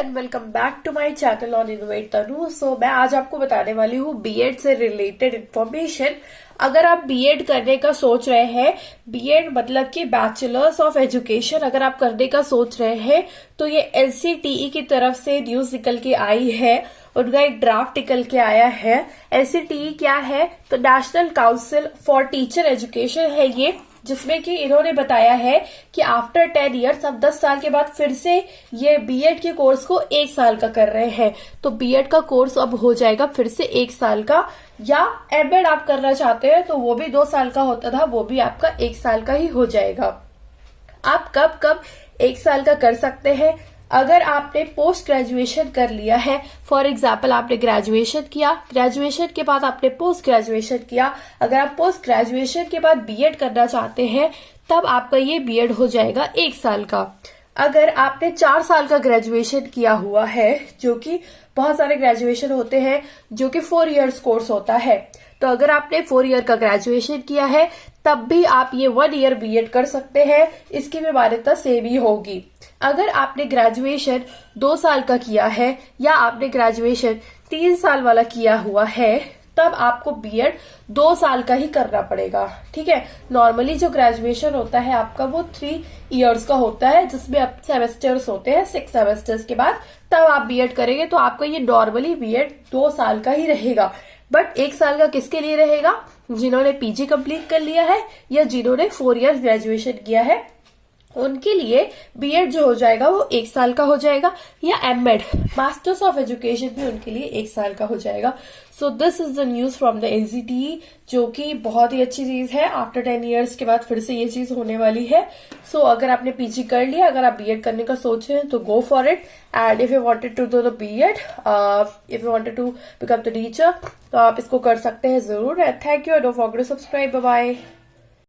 And welcome back to my channel on innovate Tanu. So मैं आज आपको बताने वाली हूँ बीएड से रिलेटेड इन्फॉर्मेशन। अगर आप बीएड करने का सोच रहे हैं, बीएड मतलब कि बैचलर्स ऑफ एजुकेशन अगर आप करने का सोच रहे हैं, तो ये एनसीटीई की तरफ से न्यूज निकल के आई है, उनका एक ड्राफ्ट निकल के आया है। एनसीटीई क्या है? तो national council for teacher education है ये, जिसमें कि इन्होंने बताया है कि आफ्टर 10 ईयर्स, अब 10 साल के बाद फिर से ये बीएड के कोर्स को 1 साल का कर रहे हैं। तो बीएड का कोर्स अब हो जाएगा फिर से 1 साल का, या एमएड आप करना चाहते हैं तो वो भी 2 साल का होता था, वो भी आपका 1 साल का ही हो जाएगा। आप कब कब 1 साल का कर सकते हैं? अगर आपने पोस्ट ग्रेजुएशन कर लिया है, फॉर एग्जाम्पल आपने ग्रेजुएशन किया, ग्रेजुएशन के बाद आपने पोस्ट ग्रेजुएशन किया, अगर आप पोस्ट ग्रेजुएशन के बाद बीएड करना चाहते हैं तब आपका ये बीएड हो जाएगा 1 साल का। अगर आपने 4 साल का ग्रेजुएशन किया हुआ है, जो कि बहुत सारे ग्रेजुएशन होते हैं जो कि 4 इयर्स कोर्स होता है, तो अगर आपने 4 ईयर का ग्रेजुएशन किया है तब भी आप ये 1 ईयर बीएड कर सकते हैं, इसकी भी मान्यता सेम ही होगी। अगर आपने ग्रेजुएशन 2 साल का किया है या आपने ग्रेजुएशन 3 साल वाला किया हुआ है, तब आपको बीएड 2 साल का ही करना पड़ेगा। ठीक है, नॉर्मली जो ग्रेजुएशन होता है आपका वो 3 इयर्स का होता है, जिसमें अब सेमेस्टर्स होते हैं, 6 सेमेस्टर्स के बाद तब आप बीएड करेंगे, तो आपका ये नॉर्मली बीएड 2 साल का ही रहेगा। बट 1 साल का किसके लिए रहेगा? जिन्होंने पीजी कंप्लीट कर लिया है या जिन्होंने 4 इयर्स ग्रेजुएशन किया है, उनके लिए बीएड जो हो जाएगा वो 1 साल का हो जाएगा, या एमएड मास्टर्स ऑफ एजुकेशन भी उनके लिए 1 साल का हो जाएगा। So this is the news from the NCTE, जो कि बहुत ही अच्छी चीज है। आफ्टर 10 इयर्स के बाद फिर से ये चीज होने वाली है। सो अगर आपने पीजी कर लिया, अगर आप बीएड करने का सोच रहे हैं तो go for it. And if you wanted to do the BEd, if you wanted to become the teacher, तो आप इसको कर सकते हैं जरूर। Thank you, don't forget to subscribe. Bye bye.